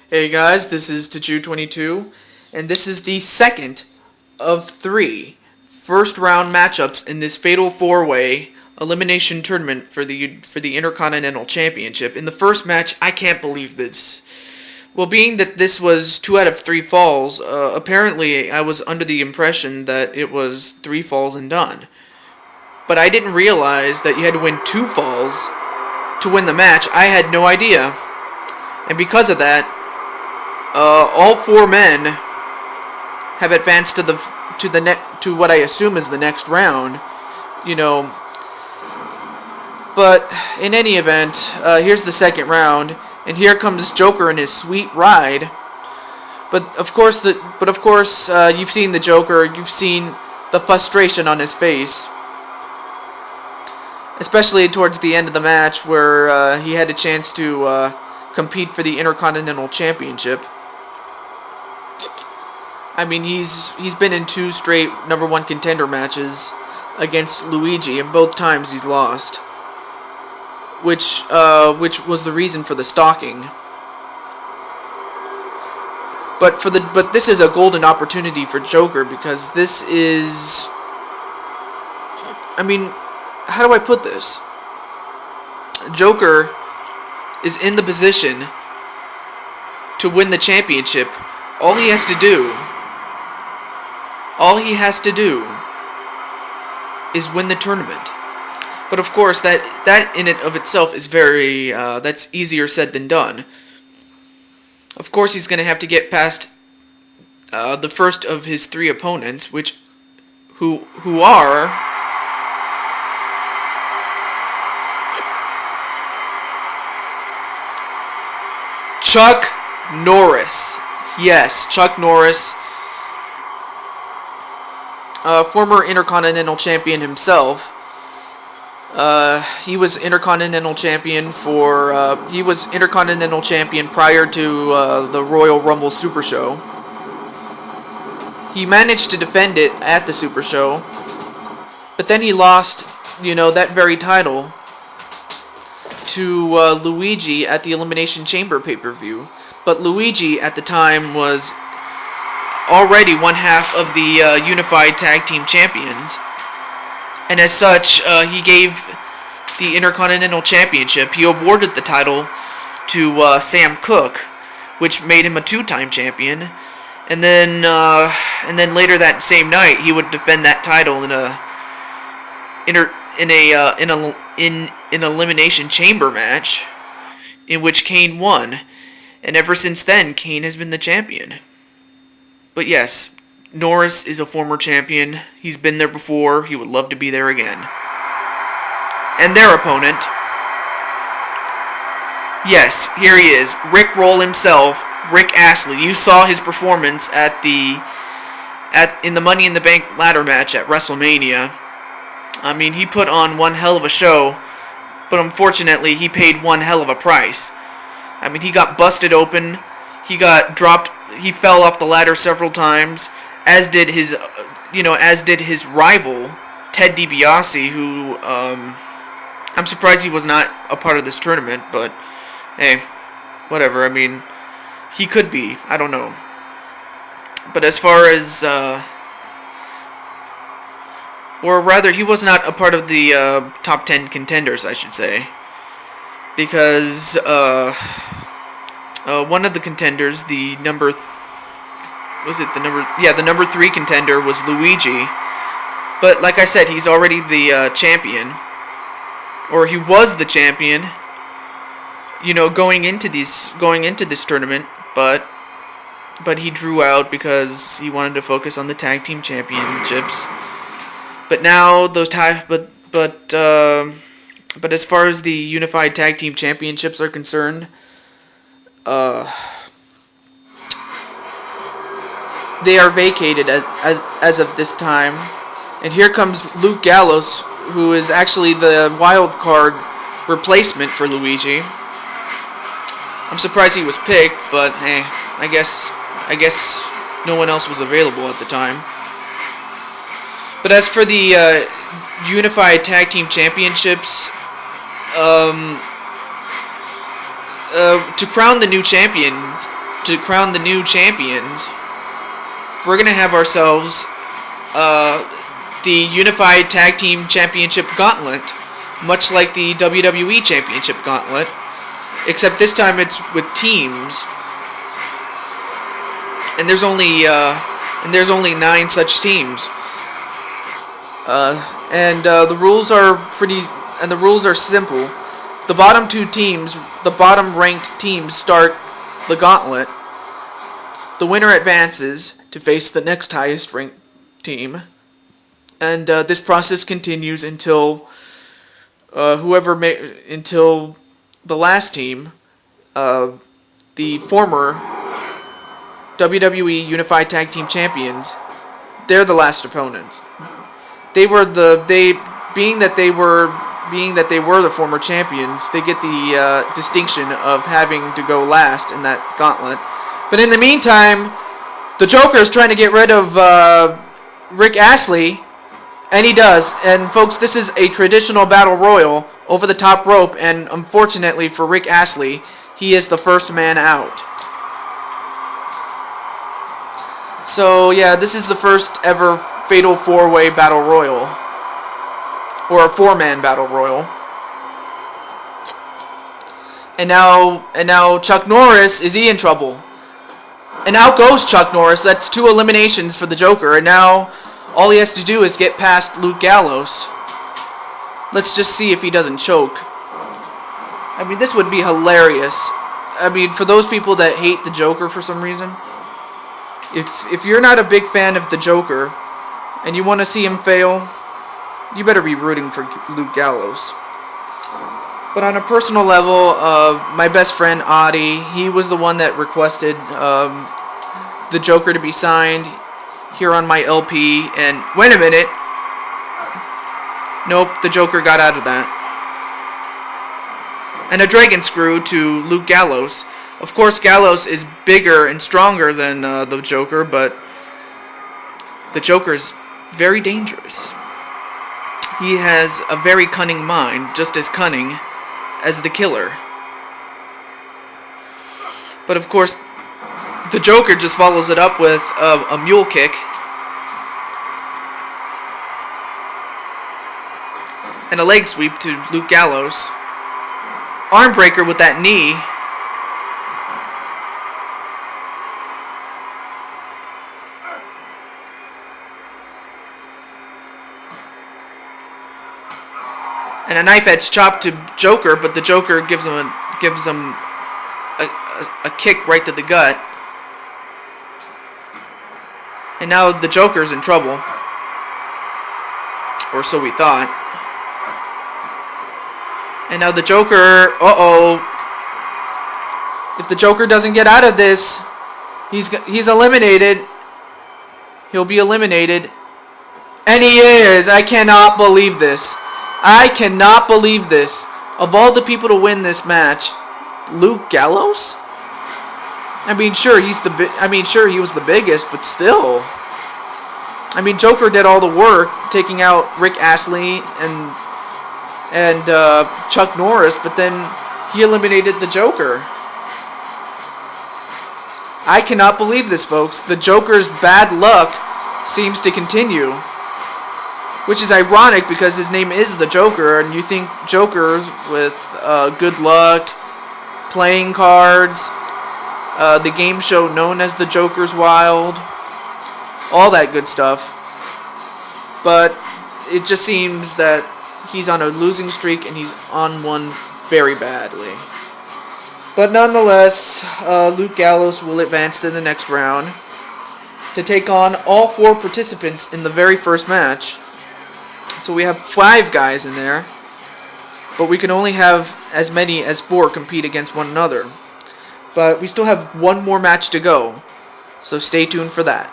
Hey guys, this is Tachu22, and this is the second of three first round matchups in this Fatal 4-Way elimination tournament for the Intercontinental Championship. In the first match, I can't believe this. Well, being that this was 2 out of 3 falls, apparently I was under the impression that it was 3 falls and done. But I didn't realize that you had to win 2 falls to win the match. I had no idea. And because of that, all 4 men have advanced to what I assume is the next round, But in any event, here's the second round, and here comes Joker in his sweet ride. But of course, you've seen the Joker. You've seen the frustration on his face, especially towards the end of the match where he had a chance to compete for the Intercontinental Championship. I mean, he's been in 2 straight number 1 contender matches against Luigi, and both times he's lost, which was the reason for the stalking. But this is a golden opportunity for Joker, because this is, I mean, how do I put this? Joker is in the position to win the championship. All he has to do is win the tournament. But of course, that in and of itself is very, that's easier said than done. Of course, he's going to have to get past the first of his 3 opponents, who are Chuck Norris. Yes, Chuck Norris, former Intercontinental Champion himself. He was Intercontinental Champion prior to the Royal Rumble Super Show. He managed to defend it at the Super Show, but then he lost, that very title to Luigi at the Elimination Chamber pay-per-view. But Luigi at the time was already one half of the Unified Tag Team Champions, and as such, he gave the Intercontinental Championship. He awarded the title to Sam Cooke, which made him a 2-time champion. And then later that same night, he would defend that title in an Elimination Chamber match, in which Kane won. And ever since then, Kane has been the champion. But yes, Norris is a former champion. He's been there before. He would love to be there again. And their opponent, yes, here he is, Rick Roll himself, Rick Astley. You saw his performance in the Money in the Bank ladder match at WrestleMania. I mean, he put on one hell of a show, but unfortunately, he paid one hell of a price. I mean, he got busted open. He got dropped. He fell off the ladder several times, as did his rival, Ted DiBiase, who, I'm surprised he was not a part of this tournament, but, hey, whatever. I mean, he could be. I don't know. But as far as, or rather, he was not a part of the top 10 contenders, I should say, because one of the contenders, the number 3 contender was Luigi. But like I said, he's already the champion, or he was the champion, going into this tournament. But he drew out because he wanted to focus on the tag team championships. But now those but as far as the Unified Tag Team Championships are concerned, they are vacated as of this time. And here comes Luke Gallows, who is actually the wild card replacement for Luigi. I'm surprised he was picked, but hey, I guess no one else was available at the time. But as for the Unified Tag Team Championships, to crown the new champion, to crown the new champions, we're going to have ourselves the Unified Tag Team Championship Gauntlet, much like the WWE Championship Gauntlet, except this time it's with teams. And there's only 9 such teams. The rules are simple. The bottom 2 teams, the bottom ranked teams, start the gauntlet. The winner advances to face the next highest ranked team, and this process continues until until the last team, the former WWE Unified Tag Team Champions, they're the last opponents. Being that they were the former champions, they get the distinction of having to go last in that gauntlet. But in the meantime, the Joker is trying to get rid of Rick Astley, and he does. And folks, this is a traditional battle royal over the top rope, and unfortunately for Rick Astley, he is the first man out. So yeah, this is the first ever Fatal 4-Way Battle Royal, or a 4-man Battle Royal. And now Chuck Norris, is he in trouble? And out goes Chuck Norris. That's 2 eliminations for the Joker, and now all he has to do is get past Luke Gallows. Let's just see if he doesn't choke. I mean, this would be hilarious. I mean, for those people that hate the Joker for some reason, if you're not a big fan of the Joker and you want to see him fail, you better be rooting for Luke Gallows. But on a personal level, my best friend Audie, he was the one that requested the Joker to be signed here on my LP. And wait a minute, nope, the Joker got out of that. And a dragon screw to Luke Gallows. Of course, Gallows is bigger and stronger than the Joker, but the Joker is very dangerous. He has a very cunning mind, just as cunning as the killer. But of course, the Joker just follows it up with a mule kick. And a leg sweep to Luke Gallows. Arm breaker with that knee. And a knife edge chop to Joker, but the Joker gives him a kick right to the gut. And now the Joker's in trouble. Or so we thought. And now the Joker, if the Joker doesn't get out of this, he's eliminated. He'll be eliminated. And he is. I cannot believe this. I cannot believe this. Of all the people to win this match, Luke Gallows? I mean, sure, he was the biggest, but still. I mean, Joker did all the work, taking out Rick Astley and Chuck Norris, but then he eliminated the Joker. I cannot believe this, folks. The Joker's bad luck seems to continue. Which is ironic because his name is the Joker, and you think Jokers with good luck, playing cards, the game show known as The Joker's Wild, all that good stuff. But it just seems that he's on a losing streak and he's on one very badly. But nonetheless, Luke Gallows will advance to the next round to take on all 4 participants in the very first match. So we have 5 guys in there, but we can only have as many as 4 compete against one another. But we still have one more match to go, so stay tuned for that.